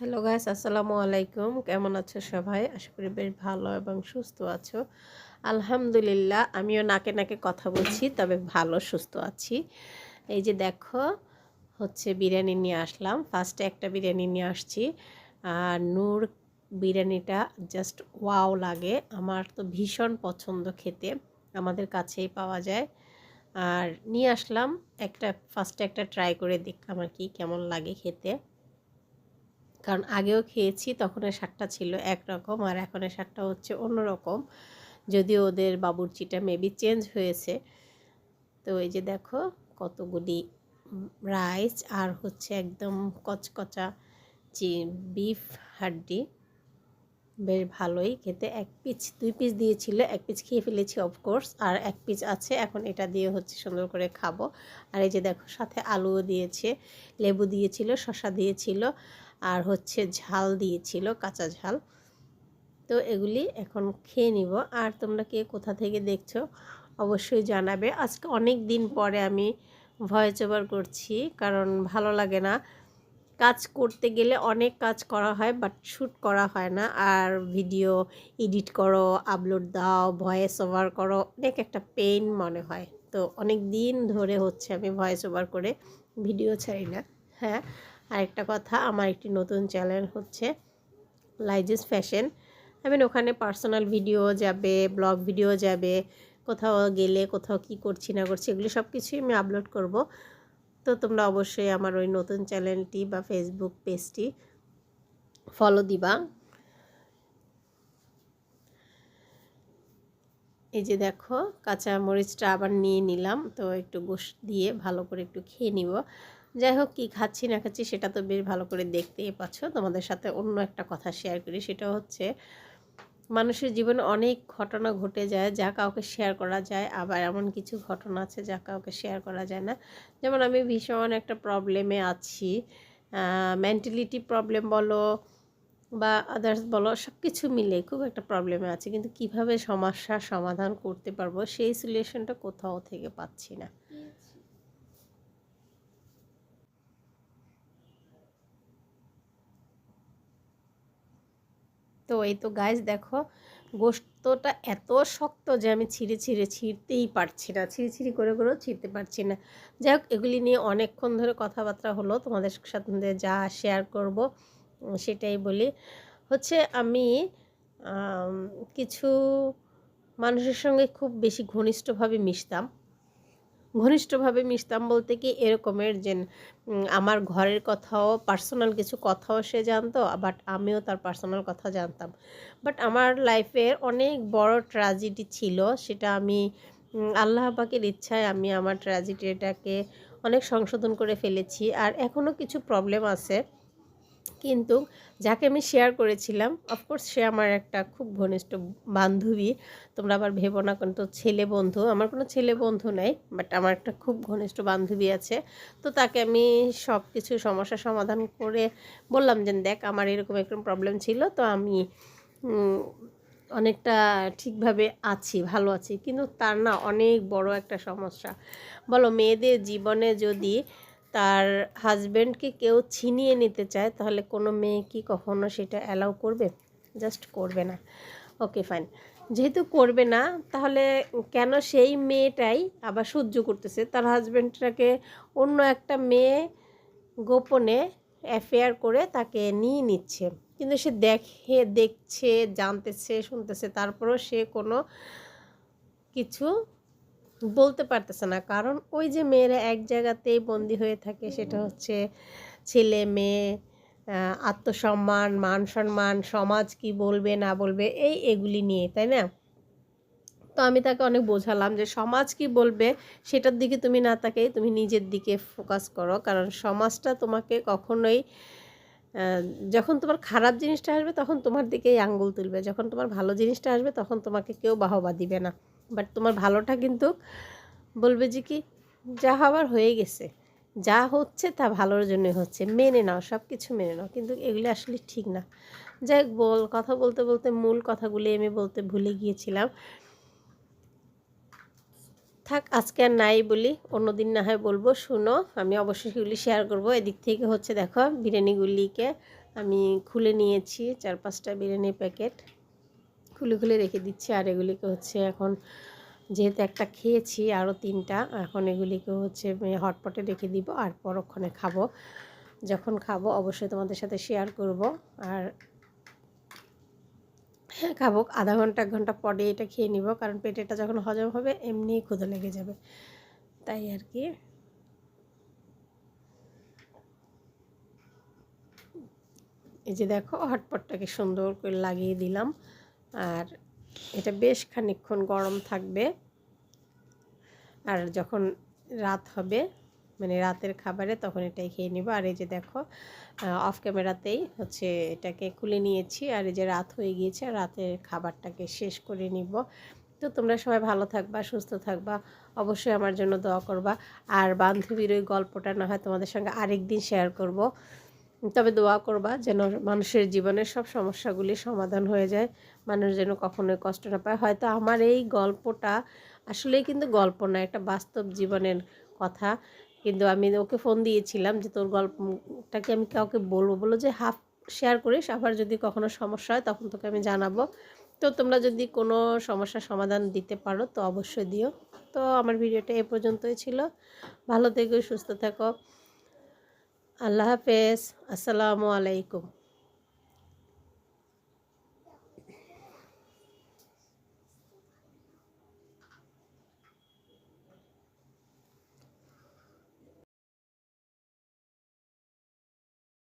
Hello guys, আসসালামু আলাইকুম। কেমন আছো সবাই? আশা করি বেশ ভালো এবং সুস্থ আছো। আলহামদুলিল্লাহ, আমিও নাকে নাকে কথা বলছি, তবে ভালো সুস্থ আছি। এই যে দেখো, বিরিয়ানি নিয়ে আসলাম। ফার্স্টে একটা বিরিয়ানি নিয়ে আসছি। আর নূর বিরিয়ানিটা জাস্ট ওয়াও লাগে। আমার তো ভীষণ পছন্দ খেতে। আমাদের কাছেই পাওয়া যায়। আর নিয়ে আসলাম ফার্স্টে একটা ট্রাই করে দেখলাম আর কি কেমন লাগে খেতে। কারণ আগেও খেয়েছি, তখন এর স্বাদটা ছিল একরকম আর এখন এর স্বাদটা হচ্ছে অন্যরকম, যদিও ওদের বাবুর্চিটা মেবি চেঞ্জ হয়েছে। তো এই যে দেখো, কতগুলি রাইস আর একদম কচকচা যে বিফ হাড্ডি, বেশ ভালোই খেতে। এক পিস 2 পিস দিয়েছিল, এক পিস খেয়ে ফেলেছি অফকোর্স, আর এক পিস আছে, এখন এটা দিয়ে সুন্দর করে খাবো। আর এই যে দেখো, সাথে আলুও দিয়েছে, লেবু দিয়েছিল, শসা দিয়েছিল, আর ঝাল দিয়েছিল, কাঁচা ঝাল। তো এগুলি এখন খেয়ে নিব। আর তোমরা কে কোথা থেকে দেখছো অবশ্যই জানাবে। আজকে অনেক দিন পরে আমি ভয়েস ওভার করছি, কারণ ভালো লাগে না। কাজ করতে গেলে অনেক কাজ করা হয়, বাট শ্যুট করা হয় না। আর ভিডিও এডিট করো, আপলোড দাও, ভয়েস ওভার করো, অনেক একটা পেইন মনে হয়। তো অনেক দিন ধরে আমি ভয়েস ওভার করে ভিডিও ছাড়ি না। হ্যাঁ, আরেকটা কথা, আমার একটি নতুন চ্যানেল লাইজেস ফ্যাশন। ওখানে পার্সোনাল ভিডিও যাবে, ব্লগ ভিডিও যাবে, কোথাও গেলে কোথাও কি করছি না করছি এগুলি সব কিছুই আমি আপলোড করব। তো তোমরা অবশ্যই আমার ওই নতুন চ্যানেলটি বা ফেসবুক পেজটি ফলো দিবা। এই যে দেখো, কাঁচা মরিচটা আবার নিয়ে নিলাম, তো একটু গোশ দিয়ে ভালো করে একটু খেয়ে নিব। যাই হোক, কী খাচ্ছি না খাচ্ছি সেটা তো বেশ ভালো করে দেখতেই পাচ্ছ। তোমাদের সাথে অন্য একটা কথা শেয়ার করি, সেটা মানুষের জীবনে অনেক ঘটনা ঘটে যায় যা কাউকে শেয়ার করা যায়, আবার এমন কিছু ঘটনা আছে যা কাউকে শেয়ার করা যায় না। যেমন আমি ভীষণ একটা প্রবলেমে আছি, মেন্টালিটি প্রবলেম বলো বা আদার্স বলো, সব কিছু মিলে খুব একটা প্রবলেমে আছি, কিন্তু কিভাবে সমস্যার সমাধান করতে পারবো সেই সলিউশনটা কোথাও থেকে পাচ্ছি না। তো এই তো গাইস দেখো, গোশতটা এত শক্ত যে আমি ছিঁড়তেই পারছি না, ছিঁড়ি করে করেও ছিঁড়তে পারছি না। যাই হোক, এগুলি নিয়ে অনেকক্ষণ ধরে কথাবার্তা হলো, তোমাদের সাথে যা শেয়ার করব সেটাই বলি। আমি কিছু মানুষের সঙ্গে খুব বেশি ঘনিষ্ঠভাবে মিশতাম বলতে কি এরকমের যে আমার ঘরের কথাও, পার্সোনাল কিছু কথাও সে জানতো, বাট আমিও তার পার্সোনাল কথা জানতাম। বাট আমার লাইফের অনেক বড় ট্র্যাজেডি ছিল, সেটা আমি আল্লাহ পাকের ইচ্ছায় আমি আমার ট্র্যাজেডিটাকে অনেক সংশোধন করে ফেলেছি। আর এখনও কিছু প্রবলেম আছে, কিন্তু যাকে আমি শেয়ার করেছিলাম, অফকোর্স সে আমার একটা খুব ঘনিষ্ঠ বান্ধবী। তোমরা আবার ভেবো না কিন্তু ছেলে বন্ধু, আমার কোনো ছেলে বন্ধু নাই, বাট আমার একটা খুব ঘনিষ্ঠ বান্ধবী আছে। তো তাকে আমি সব কিছু সমস্যার সমাধান করে বললাম যে দেখ, আমার এরকম প্রবলেম ছিল, তো আমি অনেকটা ঠিকভাবে আছি, ভালো আছি। কিন্তু তার না অনেক বড় একটা সমস্যা। বলো, মেয়েদের জীবনে যদি তার হাজব্যান্ডকে কেউ ছিনিয়ে নিতে চায়, তাহলে কোনো মেয়ে কি কখনো সেটা অ্যালাউ করবে? জাস্ট করবে না। ওকে ফাইন, যেহেতু করবে না, তাহলে কেন সেই মেয়েটাই আবার সহ্য করতেছে তার হাজব্যান্ডটাকে অন্য একটা মেয়ে গোপনে অ্যাফেয়ার করে তাকে নিয়ে নিচ্ছে? কিন্তু সে দেখছে, জানতেছে, শুনতেছে, তারপরেও সে কোনো কিছু বলতে পারতেছে না। কারণ ওই যে মেয়েরা এক জায়গাতেই বন্দি হয়ে থাকে, সেটা ছেলে মেয়ে, আত্মসম্মান, মান সম্মান, সমাজ কি বলবে না বলবে, এগুলি নিয়ে, তাই না? তো আমি তাকে অনেক বোঝালাম যে সমাজ কি বলবে সেটার দিকে তুমি না তাকিয়ে তুমি নিজের দিকে ফোকাস করো। কারণ সমাজটা তোমাকে কখনোই, যখন তোমার খারাপ জিনিসটা আসবে তখন তোমার দিকেই আঙ্গুল তুলবে, যখন তোমার ভালো জিনিসটা আসবে তখন তোমাকে কেউ বাহবা দিবে না। বাট তোমার ভালোটা কিন্তু বলবে যে কি, যা হওয়ার হয়ে গেছে, যা হচ্ছে তা ভালোর জন্য হচ্ছে, মেনে নাও, সব কিছু মেনে নাও। কিন্তু এগুলো আসলে ঠিক না। যাই হোক, কথা বলতে বলতে মূল কথাগুলি আমি বলতে ভুলে গিয়েছিলাম। থাক, আজকে আর নাই বলি, অন্যদিন না হয় বলবো। শুনো, আমি অবশ্যই সেগুলি শেয়ার করবো। এদিক থেকে দেখো, বিরিয়ানিগুলিকে আমি খুলে নিয়েছি 4-5টা বিরিয়ানির প্যাকেট, খুলে খুলে রেখে দিচ্ছি। আর এগুলিকে হচ্ছে এখন যেহেতু একটা খেয়েছি, আরও 3টা, এখন এগুলিকে হচ্ছে হটপটে রেখে দিব আর পরক্ষণে খাবো। যখন খাবো অবশ্যই তোমাদের সাথে শেয়ার করব। আর হ্যাঁ, খাবো আধা ঘন্টা 1 ঘন্টা পরে এটা খেয়ে নিব, কারণ পেটেটা যখন হজম হবে এমনিই ক্ষুধা লেগে যাবে, তাই আর কি। এই যে দেখো হটপটটাকে সুন্দর করে লাগিয়ে দিলাম। আর এটা বেশ খানিকক্ষণ গরম থাকবে। আর যখন রাত হবে, মানে রাতের খাবারে, তখন এটাই খেয়ে নিব। আর এই যে দেখো অফ ক্যামেরাতেই হচ্ছে এটাকে খুলে নিয়েছি। আর এই যে রাত হয়ে গিয়েছে, রাতের খাবারটাকে শেষ করে নিব। তো তোমরা সবাই ভালো থাকবা, সুস্থ থাকবা, অবশ্যই আমার জন্য দোয়া করবা। আর বান্ধবীর ওই গল্পটা না হয় তোমাদের সঙ্গে আরেক দিন শেয়ার করব, তবে দোয়া করবা যেন মানুষের জীবনের সব সমস্যাগুলি সমাধান হয়ে যায়, মানুষ যেন কখনোই কষ্ট না পায়। হয়তো আমার এই গল্পটা আসলেই কিন্তু গল্প না, একটা বাস্তব জীবনের কথা। কিন্তু আমি ওকে ফোন দিয়েছিলাম যে তোর গল্পটাকে আমি কাউকে বলবো, বলো যে হাফ শেয়ার করিস, আবার যদি কখনো সমস্যা হয় তখন তোকে আমি জানাবো। তো তোমরা যদি কোনো সমস্যার সমাধান দিতে পারো তো অবশ্যই দিও। তো আমার ভিডিওটা এ পর্যন্তই ছিল। ভালো থেকো, সুস্থ থেকো, আল্লাহ হাফেজ, আসসালামু আলাইকুম।